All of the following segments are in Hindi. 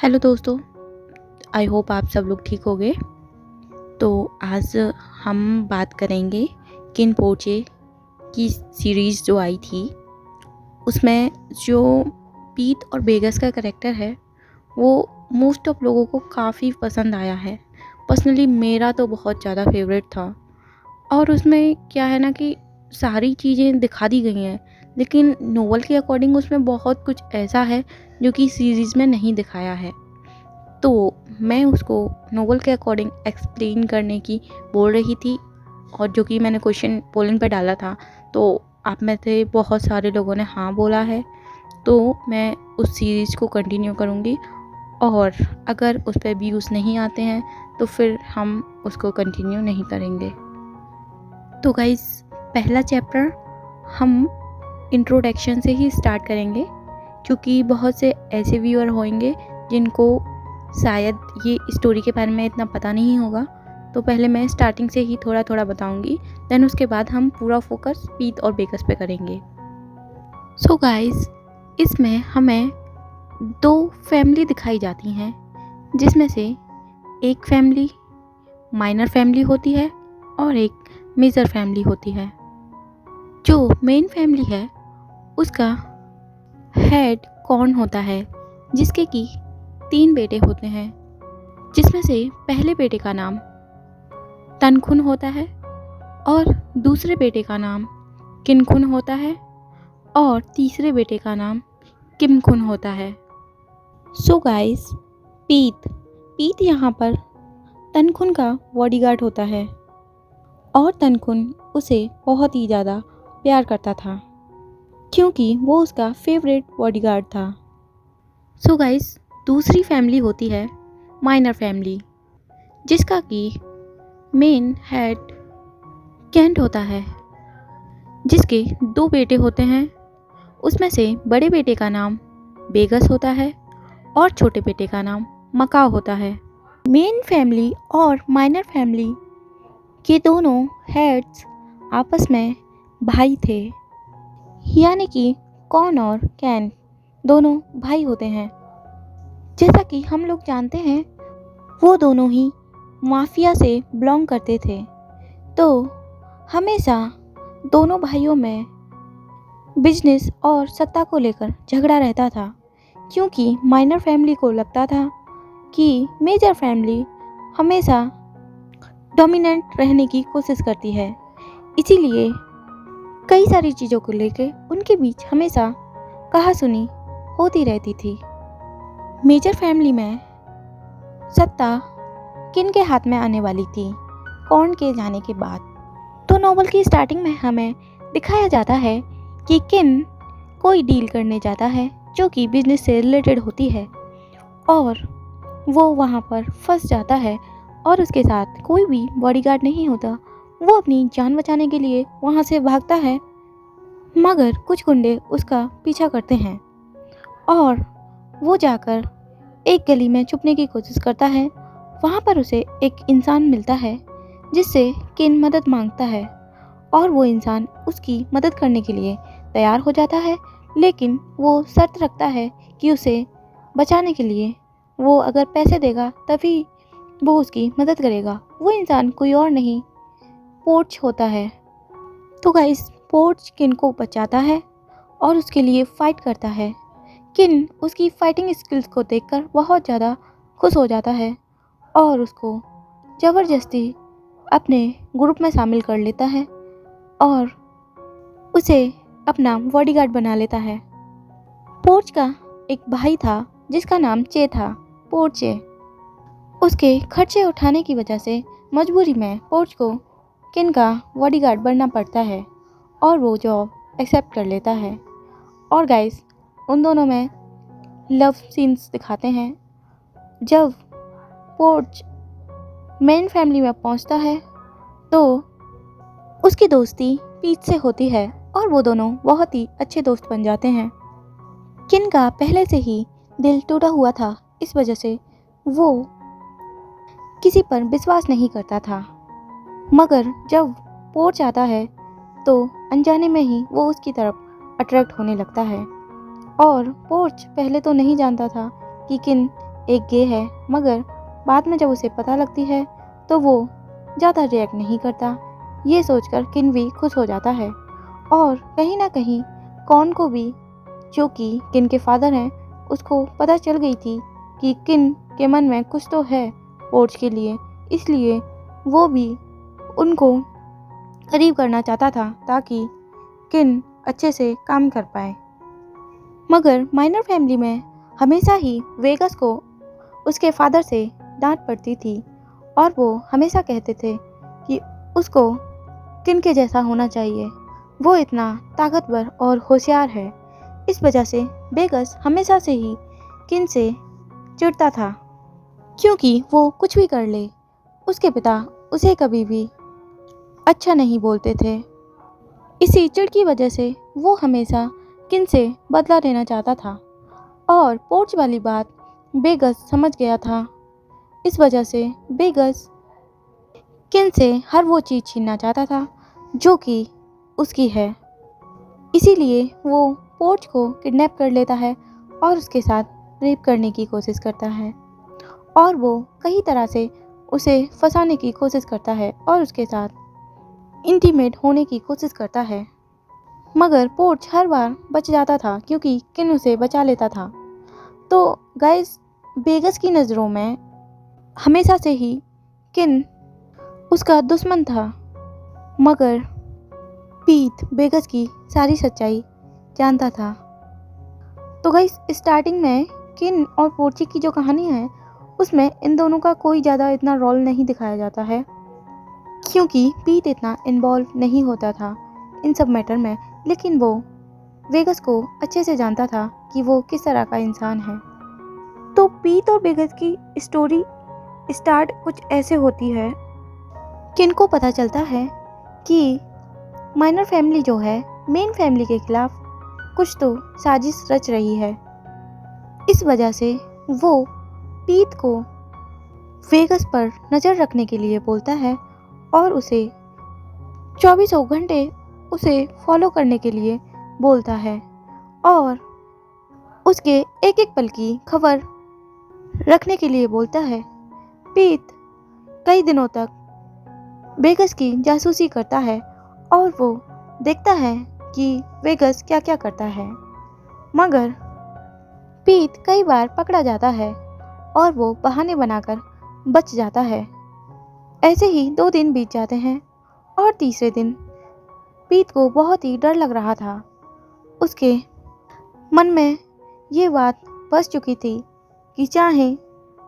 हेलो दोस्तों, आई होप आप सब लोग ठीक होंगे। तो आज हम बात करेंगे किन पोचे की सीरीज़ जो आई थी, उसमें जो पीट और बेगस का करैक्टर है वो मोस्ट ऑफ लोगों को काफ़ी पसंद आया है। पर्सनली मेरा तो बहुत ज़्यादा फेवरेट था। और उसमें क्या है ना कि सारी चीज़ें दिखा दी गई हैं, लेकिन नोवेल के अकॉर्डिंग उसमें बहुत कुछ ऐसा है जो कि सीरीज़ में नहीं दिखाया है। तो मैं उसको नोवेल के अकॉर्डिंग एक्सप्लेन करने की बोल रही थी, और जो कि मैंने क्वेश्चन पोलिंग पे डाला था, तो आप में से बहुत सारे लोगों ने हाँ बोला है। तो मैं उस सीरीज़ को कंटिन्यू करूँगी, और अगर उस पर व्यूज़ नहीं आते हैं तो फिर हम उसको कंटिन्यू नहीं करेंगे। तो गाइस, पहला चैप्टर हम इंट्रोडक्शन से ही स्टार्ट करेंगे, क्योंकि बहुत से ऐसे व्यूअर होंगे जिनको शायद ये स्टोरी के बारे में इतना पता नहीं होगा। तो पहले मैं स्टार्टिंग से ही थोड़ा थोड़ा बताऊंगी, देन उसके बाद हम पूरा फोकस पीत और बेकस पे करेंगे। सो गाइस, इसमें हमें दो फैमिली दिखाई जाती हैं, जिसमें से एक फैमिली माइनर फैमिली होती है और एक मेजर फैमिली होती है। जो मेन फैमिली है उसका हेड कौन होता है, जिसके कि 3 बेटे होते हैं, जिसमें से पहले बेटे का नाम तनखुन होता है और दूसरे बेटे का नाम किनखुन होता है और तीसरे बेटे का नाम किमखुन होता है। सो गाइस, पीत यहाँ पर तनखुन का बॉडीगार्ड होता है, और तनखुन उसे बहुत ही ज़्यादा प्यार करता था, क्योंकि वो उसका फेवरेट बॉडीगार्ड था। सो गाइस, दूसरी फैमिली होती है माइनर फैमिली, जिसका कि मेन हेड कैंट होता है, जिसके 2 बेटे होते हैं। उसमें से बड़े बेटे का नाम बेगस होता है और छोटे बेटे का नाम मकाओ होता है। मेन फैमिली और माइनर फैमिली के दोनों हेड्स आपस में भाई थे, यानी कि कॉन और कैन दोनों भाई होते हैं। जैसा कि हम लोग जानते हैं, वो दोनों ही माफिया से बिलोंग करते थे। तो हमेशा दोनों भाइयों में बिजनेस और सत्ता को लेकर झगड़ा रहता था, क्योंकि माइनर फैमिली को लगता था कि मेजर फैमिली हमेशा डोमिनेंट रहने की कोशिश करती है। इसीलिए कई सारी चीज़ों को लेकर उनके बीच हमेशा कहासुनी होती रहती थी। मेजर फैमिली में सत्ता किन के हाथ में आने वाली थी कॉर्न के जाने के बाद। तो नॉवल की स्टार्टिंग में हमें दिखाया जाता है कि किन कोई डील करने जाता है जो कि बिजनेस से रिलेटेड होती है, और वो वहाँ पर फंस जाता है और उसके साथ कोई भी बॉडीगार्ड नहीं होता। वो अपनी जान बचाने के लिए वहाँ से भागता है, मगर कुछ गुंडे उसका पीछा करते हैं और वो जाकर एक गली में छुपने की कोशिश करता है। वहाँ पर उसे एक इंसान मिलता है जिससे किन मदद मांगता है, और वो इंसान उसकी मदद करने के लिए तैयार हो जाता है, लेकिन वो शर्त रखता है कि उसे बचाने के लिए वो अगर पैसे देगा तभी वो उसकी मदद करेगा। वो इंसान कोई और नहीं, पोर्च होता है। तो गाइस, पोर्च किन को बचाता है और उसके लिए फ़ाइट करता है। किन उसकी फाइटिंग स्किल्स को देखकर बहुत ज़्यादा खुश हो जाता है और उसको ज़बरदस्ती अपने ग्रुप में शामिल कर लेता है और उसे अपना बॉडीगार्ड बना लेता है। पोर्च का एक भाई था जिसका नाम चे था, पोर्चे। उसके खर्चे उठाने की वजह से मजबूरी में पोर्च को किन का बॉडीगार्ड बनना पड़ता है और वो जॉब एक्सेप्ट कर लेता है। और गाइस, उन दोनों में लव सीन्स दिखाते हैं। जब पोर्च मेन फैमिली में पहुंचता है तो उसकी दोस्ती पीच से होती है और वो दोनों बहुत ही अच्छे दोस्त बन जाते हैं। किन का पहले से ही दिल टूटा हुआ था, इस वजह से वो किसी पर विश्वास नहीं करता था, मगर जब पोर्च आता है तो अनजाने में ही वो उसकी तरफ अट्रैक्ट होने लगता है। और पोर्च पहले तो नहीं जानता था कि किन एक गे है, मगर बाद में जब उसे पता लगती है तो वो ज़्यादा रिएक्ट नहीं करता। ये सोचकर किन भी खुश हो जाता है और कहीं ना कहीं कॉर्न को भी, जो कि किन के फादर हैं, उसको पता चल गई थी कि किन के मन में कुछ तो है पोर्च के लिए, इसलिए वो भी उनको करीब करना चाहता था ताकि किन अच्छे से काम कर पाए। मगर माइनर फैमिली में हमेशा ही वेगस को उसके फादर से डांट पड़ती थी और वो हमेशा कहते थे कि उसको किन के जैसा होना चाहिए, वो इतना ताकतवर और होशियार है। इस वजह से वेगस हमेशा से ही किन से चिढ़ता था, क्योंकि वो कुछ भी कर ले उसके पिता उसे कभी भी अच्छा नहीं बोलते थे। इसी चिढ़ की वजह से वो हमेशा किन से बदला लेना चाहता था और पोर्च वाली बात वेगस समझ गया था। इस वजह से वेगस किन से हर वो चीज़ छीनना चाहता था जो कि उसकी है। इसीलिए वो पोर्च को किडनैप कर लेता है और उसके साथ रेप करने की कोशिश करता है और वो कई तरह से उसे फंसाने की कोशिश करता है और उसके साथ इंटीमेट होने की कोशिश करता है। मगर पोर्च हर बार बच जाता था क्योंकि किन उसे बचा लेता था। तो गाइस, वेगस की नज़रों में हमेशा से ही किन उसका दुश्मन था, मगर पीट वेगस की सारी सच्चाई जानता था। तो गाइस, स्टार्टिंग में किन और पोर्ची की जो कहानी है उसमें इन दोनों का कोई ज़्यादा इतना रोल नहीं दिखाया जाता है, क्योंकि पीट इतना इन्वॉल्व नहीं होता था इन सब मैटर में, लेकिन वो वेगस को अच्छे से जानता था कि वो किस तरह का इंसान है। तो पीट और वेगस की स्टोरी स्टार्ट कुछ ऐसे होती है। किन को पता चलता है कि माइनर फैमिली जो है मेन फैमिली के खिलाफ कुछ तो साजिश रच रही है। इस वजह से वो पीट को वेगस पर नज़र रखने के लिए बोलता है और उसे 24 घंटे उसे फॉलो करने के लिए बोलता है और उसके एक एक पल की खबर रखने के लिए बोलता है। पीट कई दिनों तक वेगस की जासूसी करता है और वो देखता है कि वेगस क्या क्या करता है, मगर पीट कई बार पकड़ा जाता है और वो बहाने बनाकर बच जाता है। ऐसे ही 2 दिन बीत जाते हैं और तीसरे दिन पीट को बहुत ही डर लग रहा था। उसके मन में ये बात बस चुकी थी कि चाहे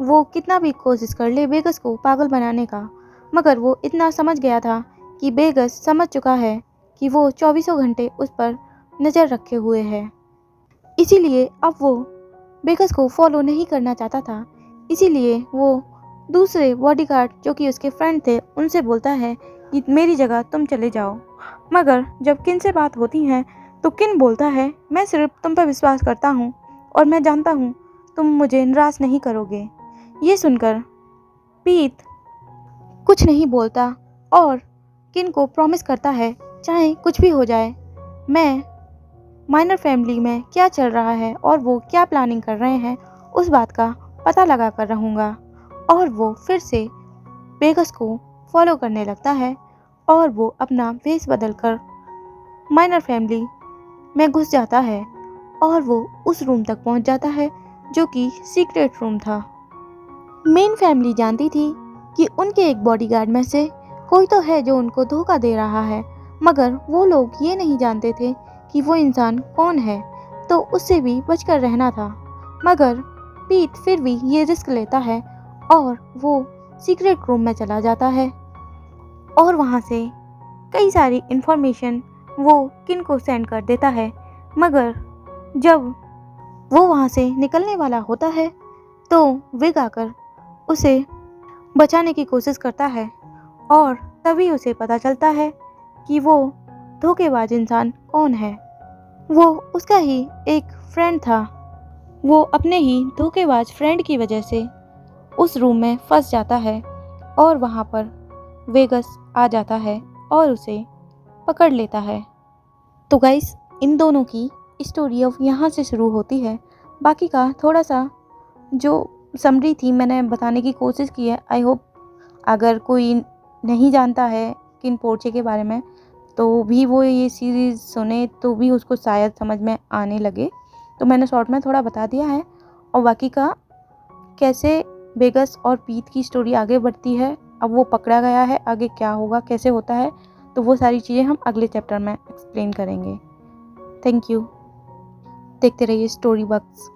वो कितना भी कोशिश कर ले वेगस को पागल बनाने का, मगर वो इतना समझ गया था कि वेगस समझ चुका है कि वो 24 घंटे उस पर नज़र रखे हुए है। इसीलिए अब वो वेगस को फॉलो नहीं करना चाहता था। इसीलिए वो दूसरे बॉडीगार्ड जो कि उसके फ्रेंड थे उनसे बोलता है कि मेरी जगह तुम चले जाओ। मगर जब किन से बात होती है तो किन बोलता है, मैं सिर्फ तुम पर विश्वास करता हूँ और मैं जानता हूँ तुम मुझे निराश नहीं करोगे। ये सुनकर पीट कुछ नहीं बोलता और किन को प्रॉमिस करता है चाहे कुछ भी हो जाए, मैं माइनर फैमिली में क्या चल रहा है और वो क्या प्लानिंग कर रहे हैं उस बात का पता लगा कर रहूँगा। और वो फिर से वेगस को फॉलो करने लगता है और वो अपना वेश बदल कर माइनर फैमिली में घुस जाता है और वो उस रूम तक पहुंच जाता है जो कि सीक्रेट रूम था। मेन फैमिली जानती थी कि उनके एक बॉडीगार्ड में से कोई तो है जो उनको धोखा दे रहा है, मगर वो लोग ये नहीं जानते थे कि वो इंसान कौन है, तो उससे भी बचकर रहना था। मगर पीट फिर भी ये रिस्क लेता है और वो सीक्रेट रूम में चला जाता है और वहाँ से कई सारी इन्फॉर्मेशन वो किन को सेंड कर देता है। मगर जब वो वहाँ से निकलने वाला होता है तो विग आकर उसे बचाने की कोशिश करता है और तभी उसे पता चलता है कि वो धोखेबाज इंसान कौन है। वो उसका ही एक फ्रेंड था। वो अपने ही धोखेबाज फ्रेंड की वजह से उस रूम में फंस जाता है और वहाँ पर वेगस आ जाता है और उसे पकड़ लेता है। तो गाइस, इन दोनों की स्टोरी अब यहाँ से शुरू होती है। बाकी का थोड़ा सा जो समरी थी, मैंने बताने की कोशिश की है। आई होप अगर कोई नहीं जानता है किन पोर्चे के बारे में तो भी वो ये सीरीज़ सुने तो भी उसको शायद समझ में आने लगे। तो मैंने शॉर्ट में थोड़ा बता दिया है, और बाकी का कैसे वेगस और पीत की स्टोरी आगे बढ़ती है, अब वो पकड़ा गया है, आगे क्या होगा, कैसे होता है, तो वो सारी चीज़ें हम अगले चैप्टर में एक्सप्लेन करेंगे। Thank you. देखते रहिए स्टोरी बक्स।